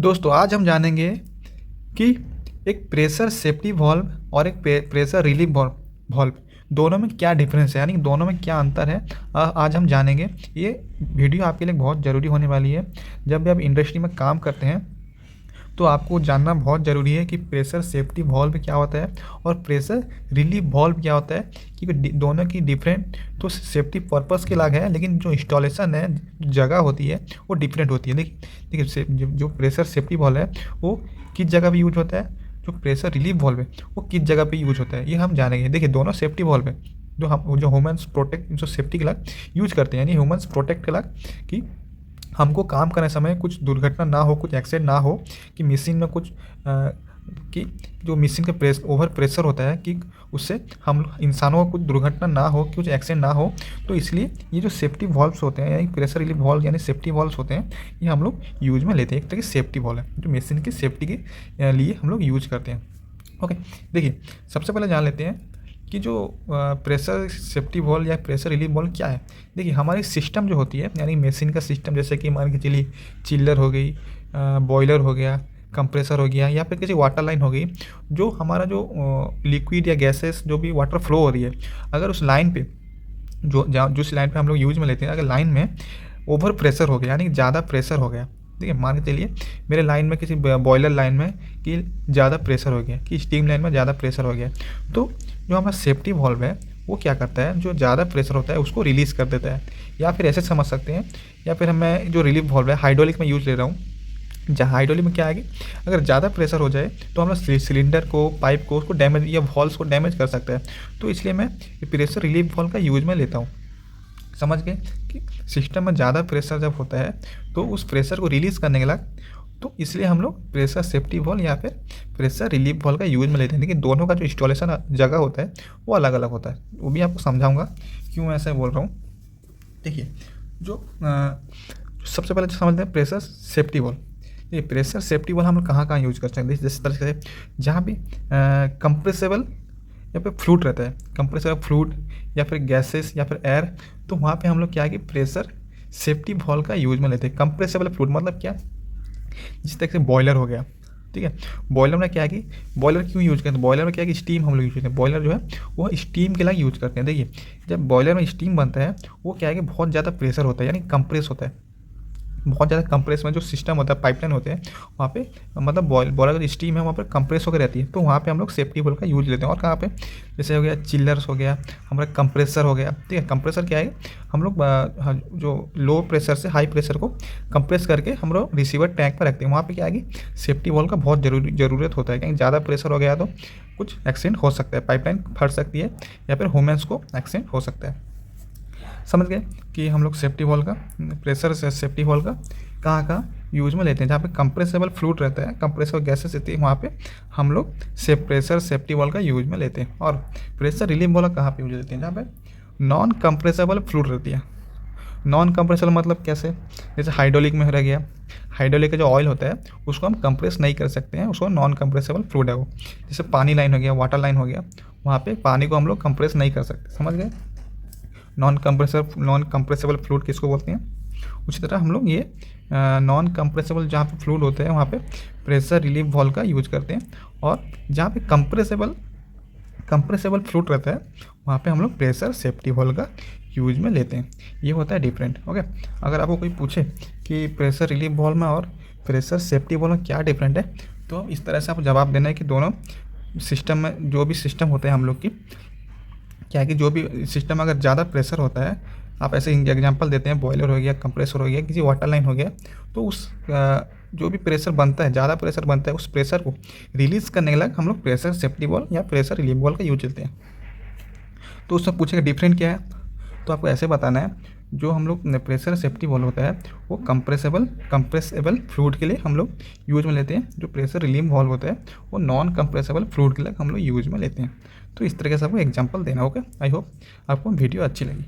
दोस्तों आज हम जानेंगे कि एक प्रेशर सेफ्टी वाल्व और एक प्रेशर रिलीफ वाल्व दोनों में क्या डिफरेंस है, यानी दोनों में क्या अंतर है। आज हम जानेंगे। ये वीडियो आपके लिए बहुत ज़रूरी होने वाली है। जब भी आप इंडस्ट्री में काम करते हैं तो आपको जानना बहुत ज़रूरी है कि प्रेशर सेफ्टी वाल्व क्या होता है और प्रेशर रिलीफ वाल्व क्या होता है, क्योंकि दोनों की डिफरेंट तो सेफ्टी पर्पस के अलग है, लेकिन जो इंस्टॉलेशन है, जगह होती है, वो डिफरेंट होती है। देखिए जो प्रेशर सेफ्टी वाल्व है वो किस जगह पे यूज होता है, जो प्रेशर रिलीफ वाल्व है वो किस जगह पे यूज होता है, ये हम जानेंगे। देखिए दोनों सेफ्टी वाल्व है जो ह्यूमन्स प्रोटेक्ट, जो सेफ्टी के लिए यूज करते हैं, यानी ह्यूमन्स प्रोटेक्ट के लिए कि हमको काम करने समय कुछ दुर्घटना ना हो, कुछ एक्सीडेंट ना हो, कि मशीन में कुछ कि जो मशीन का ओवर प्रेशर होता है कि उससे हम इंसानों को कुछ दुर्घटना ना हो, कुछ एक्सीडेंट ना हो। तो इसलिए ये जो सेफ्टी वॉल्व्स होते हैं, यानी प्रेशर रिलीफ वॉल्व यानी सेफ्टी वॉल्व्स होते हैं, ये हम लोग यूज में लेते हैं। एक तरह की सेफ्टी वॉल्व है जो मशीन की सेफ्टी के लिए हम लोग यूज करते हैं। ओके, देखिए सबसे पहले जान लेते हैं कि जो प्रेशर सेफ्टी वॉल्व या प्रेशर रिलीफ वॉल्व क्या है। देखिए हमारी सिस्टम जो होती है, यानी मशीन का सिस्टम, जैसे कि मान के चलिए चिल्लर हो गई, बॉयलर हो गया, कंप्रेसर हो गया, या फिर किसी वाटर लाइन हो गई, जो हमारा जो लिक्विड या गैसेस जो भी वाटर फ्लो हो रही है, अगर उस लाइन पे जिस लाइन पे हम लोग यूज में लेते हैं, अगर लाइन में ओवर प्रेशर हो गया, यानी ज़्यादा प्रेशर हो गया, ठीक है, मान के चलिए मेरे लाइन में, किसी बॉयलर लाइन में कि ज़्यादा प्रेशर हो गया, कि स्टीम लाइन में ज़्यादा प्रेशर हो गया, तो जो हमारा सेफ्टी वाल्व है वो क्या करता है, जो ज़्यादा प्रेशर होता है उसको रिलीज़ कर देता है। या फिर ऐसे समझ सकते हैं, या फिर मैं जो रिलीफ वाल्व है हाइड्रोलिक में यूज ले रहा हूँ, जहाँ हाइड्रोलिक में क्या है कि अगर ज़्यादा प्रेशर हो जाए तो हम लोग सिलेंडर को, पाइप को, उसको डैमेज या वॉल्व्स को डैमेज कर सकता है। तो इसलिए मैं प्रेशर रिलीफ वाल्व का यूज में लेता हूँ। समझ गए कि सिस्टम में ज़्यादा प्रेशर जब होता है तो उस प्रेशर को रिलीज़ करने के लिए, तो इसलिए हम लोग प्रेशर सेफ्टी वाल्व या फिर प्रेशर रिलीफ वाल्व का यूज में लेते हैं। लेकिन दोनों का जो इंस्टॉलेशन जगह होता है वो अलग अलग होता है, वो भी आपको समझाऊंगा क्यों मैं ऐसा बोल रहा हूँ। देखिए जो सबसे पहले समझते हैं प्रेशर सेफ्टी वाल्व। ये प्रेशर सेफ्टी वाल्व हम लोग कहाँ कहाँ यूज कर सकते हैं, जिस तरह से जहाँ भी कंप्रेसेबल या फिर फ्लूइड रहता है, कंप्रेसेबल फ्लूइड या फिर गैसेस या फिर एयर, तो वहाँ पे हम लोग क्या है कि प्रेशर सेफ्टी वाल्व का यूज में लेते हैं। कंप्रेसेबल फ्लूइड मतलब क्या, जिस तरह से बॉयलर हो गया, ठीक है, बॉयलर में क्या है कि बॉयलर क्यों यूज करते हैं, बॉयलर में क्या है कि स्टीम हम लोग यूज करते हैं। बॉयलर जो है वो स्टीम के लिए यूज करते हैं। देखिए जब बॉयलर में स्टीम बनता है वो क्या है कि बहुत ज़्यादा प्रेशर होता है, यानी कंप्रेस होता है, बहुत ज़्यादा कंप्रेस में जो सिस्टम होता है, पाइपलाइन होते हैं वहाँ पे, मतलब बॉयलर का जो स्टीम है वहाँ पर कंप्रेस होकर रहती है, तो वहाँ पे हम लोग सेफ्टी वाल्व का यूज लेते हैं। और कहाँ पे, जैसे हो गया चिल्लर्स हो गया, हमारा कंप्रेसर हो गया, ठीक है। कंप्रेसर क्या है, हम लोग जो लो प्रेशर से हाई प्रेशर को कंप्रेस करके हम लोग रिसीवर टैंक पर रखते हैं। वहाँ पर क्या है कि सेफ्टी वाल्व का बहुत ज़रूरत होता है, क्योंकि ज़्यादा प्रेशर हो गया तो कुछ एक्सीडेंट हो सकता है, पाइपलाइन फट सकती है या फिर ह्यूमन्स को एक्सीडेंट हो सकता है। समझ गए कि हम लोग सेफ्टी वाल्व का, प्रेशर से सेफ्टी वाल्व का कहाँ कहाँ यूज में लेते हैं। जहाँ पे कंप्रेसेबल फ्लूइड रहता है, कंप्रेसेबल गैसेस रहती है, वहाँ पे हम लोग प्रेशर सेफ्टी वाल्व का यूज में लेते हैं। और प्रेशर रिलीफ वाल्व कहाँ पे यूज लेते हैं, जहाँ पे नॉन कंप्रेसेबल फ्लूइड रहती है। नॉन कंप्रेसेबल मतलब कैसे, जैसे हाइड्रोलिक में रह गया, हाइड्रोलिक का जो ऑयल होता है उसको हम कंप्रेस नहीं कर सकते हैं, उसको नॉन कंप्रेसेबल फ्लूइड है वो। जैसे पानी लाइन हो गया, वाटर लाइन हो गया, वहाँ पे पानी को हम लोग कंप्रेस नहीं कर सकते। समझ गए, नॉन कंप्रेसेबल फ्लूइड किसको बोलते हैं। उसी तरह हम लोग ये नॉन कंप्रेसेबल जहाँ पे फ्लूइड होते हैं वहाँ पे प्रेशर रिलीफ वाल्व का यूज करते हैं, और जहाँ पे कंप्रेसेबल फ्लूइड रहता है वहाँ पे हम लोग प्रेशर सेफ्टी वाल्व का यूज में लेते हैं। ये होता है डिफरेंट। ओके, अगर आपको कोई पूछे कि प्रेशर रिलीफ वाल्व में और प्रेशर सेफ्टी वाल्व में क्या डिफरेंट है, तो इस तरह से आपको जवाब देना है कि दोनों सिस्टम में जो भी सिस्टम होते हैं हम लोग की, क्या है कि जो भी सिस्टम अगर ज़्यादा प्रेशर होता है, आप ऐसे एग्जांपल देते हैं, बॉयलर हो गया, कंप्रेसर हो गया, किसी वाटर लाइन हो गया, तो उस जो भी प्रेशर बनता है, ज़्यादा प्रेशर बनता है, उस प्रेशर को रिलीज़ करने के लिए हम लोग प्रेशर सेफ्टी वाल्व या प्रेशर रिलीफ वाल्व का यूज करते हैं। तो उसमें पूछेगा डिफरेंट क्या है, तो आपको ऐसे बताना है, जो हम लोग प्रेशर सेफ्टी वाल्व होता है वो कंप्रेसेबल फ्लूइड के लिए हम लोग यूज में लेते हैं। जो प्रेशर रिलीफ वाल्व होता है वो नॉन कंप्रेसेबल फ्लूइड के लिए हम लोग यूज में लेते हैं। तो इस तरीके से आपको एग्जांपल देना होगा। आई होप आपको वीडियो अच्छी लगी।